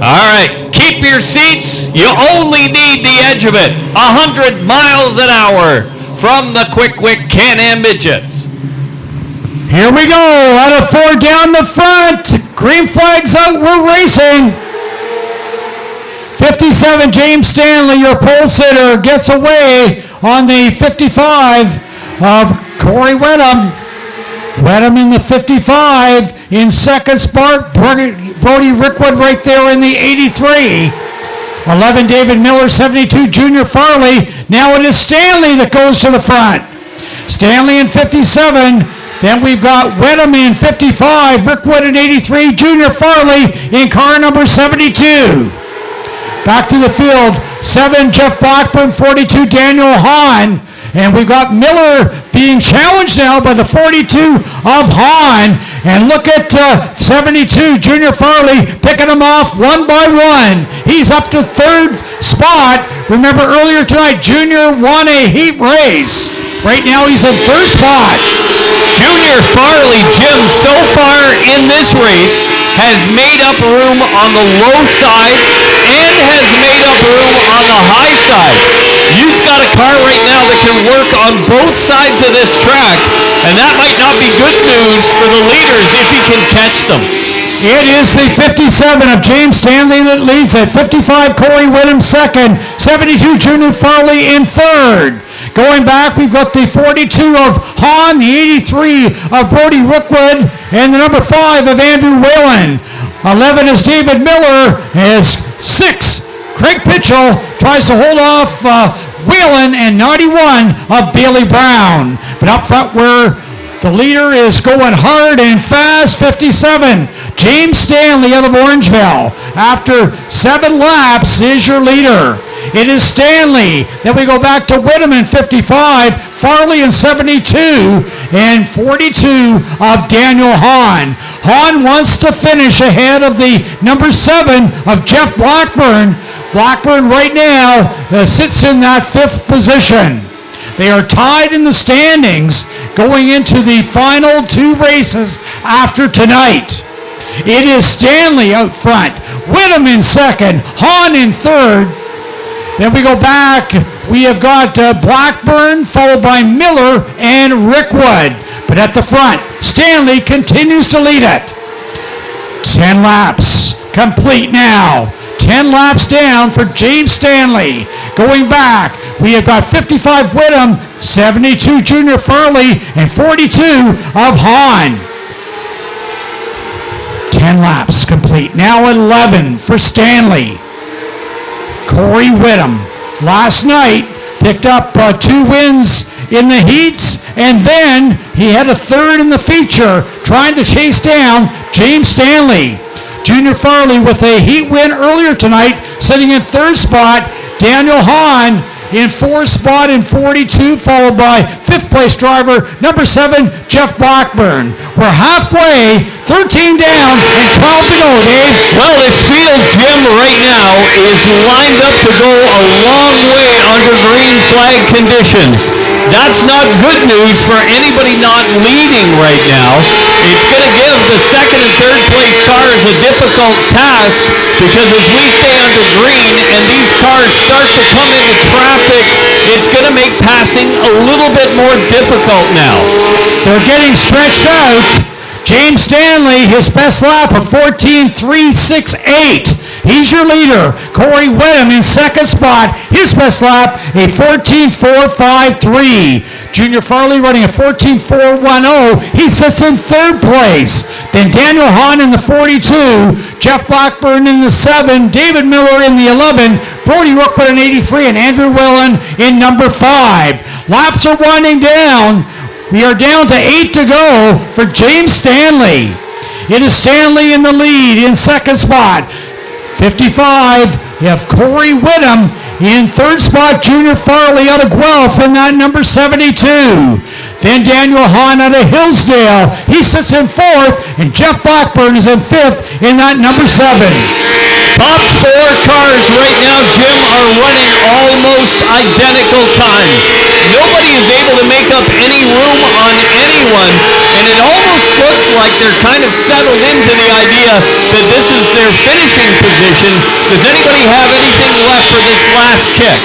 All right, keep your seats. You only need the edge of it. 100 miles an hour from the Wick Can-Am Midgets. Here we go. Out of 4 down the front. Green flags out. We're racing. 57, James Stanley, your pole sitter, gets away on the 55 of Corey Wedham. Wedham in the 55. In second spot, Brody Rickwood right there in the 83. 11, David Miller, 72, Junior Farley. Now it is Stanley that goes to the front. Stanley in 57. Then we've got Wedham in 55, Rickwood in 83, Junior Farley in car number 72. Back through the field, 7, Jeff Blackburn, 42, Daniel Hawn. And we've got Miller being challenged now by the 42 of Hawn. And look at 72, Junior Farley, picking him off one by one. He's up to third spot. Remember earlier tonight, Junior won a heat race. Right now he's in third spot. Junior Farley, Jim, so far in this race has made up room on the low side and has made up room on the high side. You've got a car right now that can work on both sides of this track, and that might not be good news for the leaders if he can catch them. It is the 57 of James Stanley that leads it. 55, Corey Wedham second. 72, Junior Farley in third. Going back, we've got the 42 of Hawn, the 83 of Brody Rickwood, and the number 5 of Andrew Whalen. 11 is David Miller. As 6, Craig Pitchell tries to hold off Whalen, and 91 of Bailey Brown. But up front where the leader is going hard and fast, 57, James Stanley out of Orangeville. After 7 laps is your leader. It is Stanley. Then we go back to Wedham in 55, Farley in 72, and 42 of Daniel Hawn. Hawn wants to finish ahead of the number 7 of Jeff Blackburn. Blackburn right now sits in that 5th position. They are tied in the standings going into the final 2 races after tonight. It is Stanley out front, Wedham in second, Hawn in third. Then we go back, we have got Blackburn followed by Miller and Rickwood. But at the front, Stanley continues to lead it. 10 laps complete now. 10 laps down for James Stanley. Going back, we have got 55 Wedham, 72 Junior Farley, and 42 of Hawn. 10 laps complete. Now 11 for Stanley. Corey Wedham, last night, picked up 2 wins in the heats, and then he had a 3rd in the feature, trying to chase down James Stanley. Junior Farley with a heat win earlier tonight, sitting in 3rd spot. Daniel Hawn in 4th spot in 42, followed by 5th place driver, number 7, Jeff Blackburn. We're halfway, 13 down and 12 to go, Dave. Well, this field, Jim, right now is lined up to go a long way under green flag conditions. That's not good news for anybody not leading right now. It's going to give the 2nd and 3rd place cars a difficult task because as we stay under green and these cars start to come into traffic, it's going to make passing a little bit more difficult now. They're getting stretched out. James Stanley, his best lap of 14.368. He's your leader. Corey Wedham in 2nd spot. His best lap, a 14.453. Junior Farley running a 14.410. He sits in 3rd place. Then Daniel Hawn in the 42. Jeff Blackburn in the 7. David Miller in the 11. Brody Rickwood in 83. And Andrew Whalen in number 5. Laps are winding down. We are down to 8 to go for James Stanley. It is Stanley in the lead in 2nd spot. 55, you have Corey Wedham in 3rd spot. Junior Farley out of Guelph in that number 72. Then Daniel Hawn out of Hillsdale. He sits in 4th, and Jeff Blackburn is in 5th in that number 7. top four cars right now, Jim, are running almost identical times. Nobody is able to make up any room on anyone, and it almost looks like they're kind of settled into the idea that this is their finishing position. Does anybody have anything left for this last kick?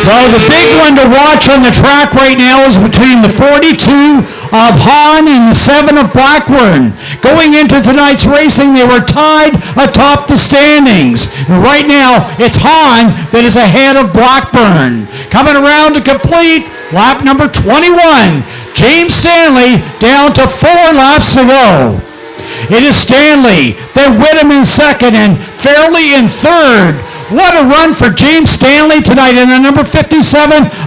Well, the big one to watch on the track right now is between the 42 of Hawn and the 7 of Blackburn. Going into tonight's racing, they were tied atop the standings. And right now, it's Hawn that is ahead of Blackburn. Coming around to complete lap number 21. James Stanley down to 4 laps to go. It is Stanley, then Whittam in second, and Farley in third. What a run for James Stanley tonight in the number 57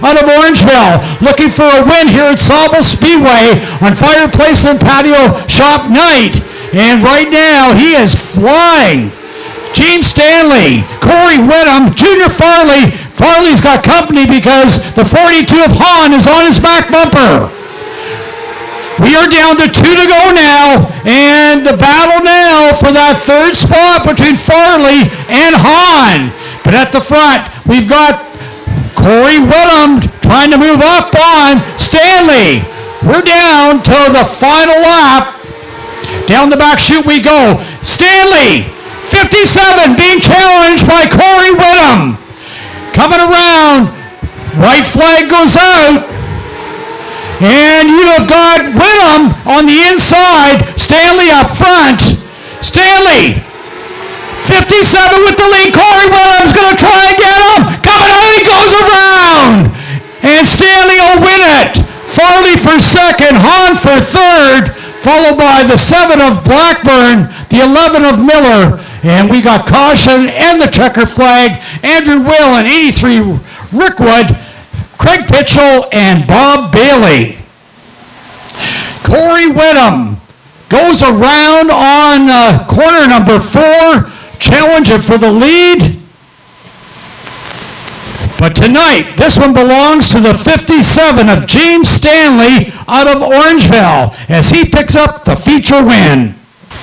out of Orangeville. Looking for a win here at Sauble Speedway on Fireplace and Patio Shop night. And right now, he is flying. James Stanley, Corey Whittam, Junior Farley. Farley's got company because the 42 of Hawn is on his back bumper. We are down to 2 to go now, and the battle now for that third spot between Farley and Hawn. But at the front, we've got Corey Whittam trying to move up on Stanley. We're down to the final lap. Down the back chute we go. Stanley, 57, being challenged by Corey Whittam. Coming around, white flag goes out. And you have got Whittam on the inside, Stanley up front. Stanley, 57 with the lead. Corey Whittam's going to try and get him. Coming out, he goes around. And Stanley will win it. Farley for second, Hawn for third, followed by the 7 of Blackburn, the 11 of Miller. And we got caution and the checker flag. Andrew Will and 83 Rickwood, Craig Pitchell, and Bob Bailey. Corey Whittam goes around on corner number 4, challenging for the lead. But tonight, this one belongs to the 57 of James Stanley out of Orangeville as he picks up the feature win.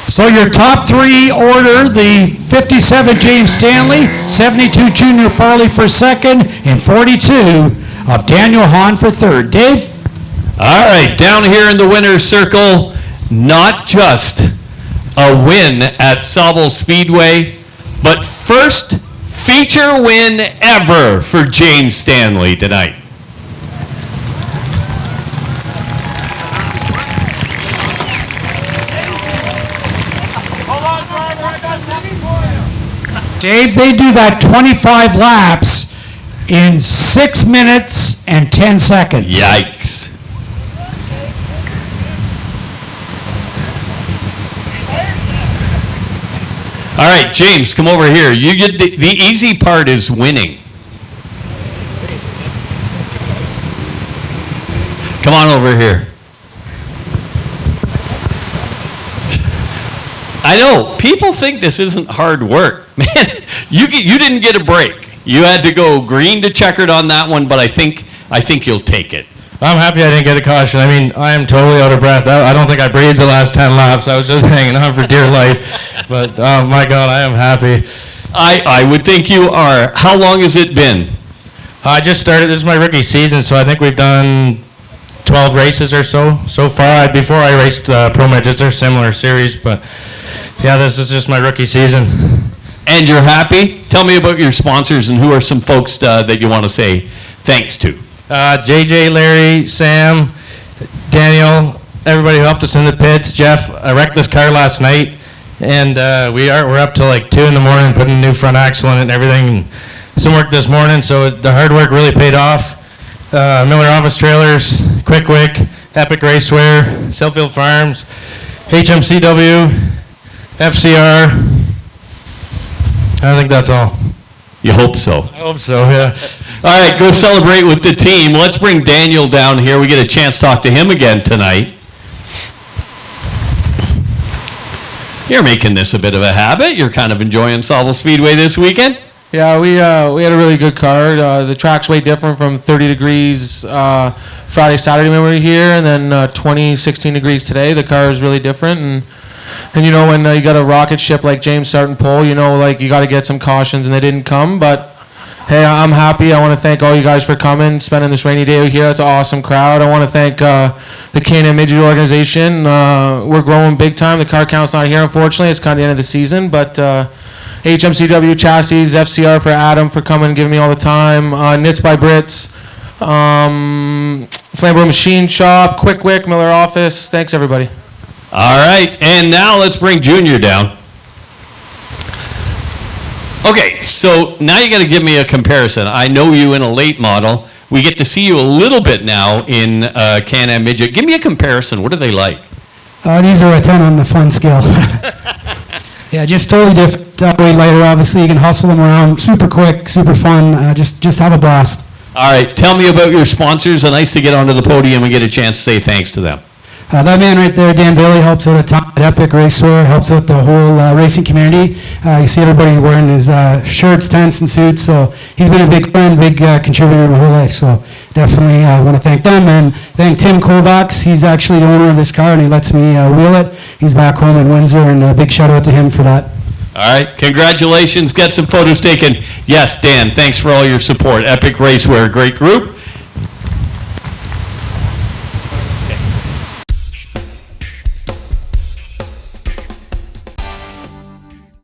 So your top 3 order, the 57 James Stanley, 72 Junior Farley for second, and 42 of Daniel Hawn for third. Dave? All right, down here in the winner's circle, not just a win at Sauble Speedway, but first feature win ever for James Stanley tonight. Dave, they do that 25 laps in 6 minutes and 10 seconds. Yikes. All right, James, come over here. You get the easy part is winning. Come on over here. I know, people think this isn't hard work. Man, you didn't get a break. You had to go green to checkered on that one, but I think you'll take it. I'm happy I didn't get a caution. I mean, I am totally out of breath. I don't think I breathed the last 10 laps. I was just hanging on for dear life. But, oh my God, I am happy. I would think you are. How long has it been? I just started. This is my rookie season, so I think we've done 12 races or so far. Before I raced Pro Midgets, they're similar series, but yeah, this is just my rookie season. And you're happy? Tell me about your sponsors and who are some folks that you want to say thanks to. JJ, Larry, Sam, Daniel, everybody who helped us in the pits. Jeff, I wrecked this car last night, and we're up till like 2 in the morning putting a new front axle in it and everything. Some work this morning, so the hard work really paid off. Miller Office Trailers, Quick Wick, Epic Racewear, Selfield Farms, HMCW, FCR. I think that's all. You hope so. I hope so, yeah. All right, go celebrate with the team. Let's bring Daniel down here. We get a chance to talk to him again tonight. You're making this a bit of a habit. You're kind of enjoying Sauble Speedway this weekend. Yeah, we had a really good car. The track's way different from 30 degrees Friday, Saturday when we were here, and then 16 degrees today. The car is really different, and And when you got a rocket ship like James starting pole, like you got to get some cautions, and they didn't come. But hey, I'm happy. I want to thank all you guys for coming, spending this rainy day here. It's an awesome crowd. I want to thank the Can-Am Midget organization. We're growing big time. The car count's not here, unfortunately. It's kind of the end of the season, but HMCW Chassis, FCR for Adam for coming and giving me all the time. Knits by Brits, Flambeau Machine Shop, Quick Wick, Miller Office. Thanks, everybody. All right, and now let's bring Junior down. Okay, so now you got to give me a comparison. I know you in a late model. We get to see you a little bit now in Can-Am Midget. Give me a comparison. What are they like? These are a 10 on the fun scale. Yeah, just totally different. Way lighter, obviously. You can hustle them around. Super quick, super fun. Just have a blast. All right, tell me about your sponsors. Nice to get onto the podium and get a chance to say thanks to them. That man right there, Dan Bailey, helps out a ton at Epic Racewear, helps out the whole racing community. You see everybody wearing his shirts, tents, and suits, so he's been a big friend, big contributor my whole life, so definitely want to thank them, and thank Tim Kovacs. He's actually the owner of this car, and he lets me wheel it. He's back home in Windsor, and a big shout out to him for that. All right, congratulations. Get some photos taken. Yes, Dan, thanks for all your support. Epic Racewear, great group.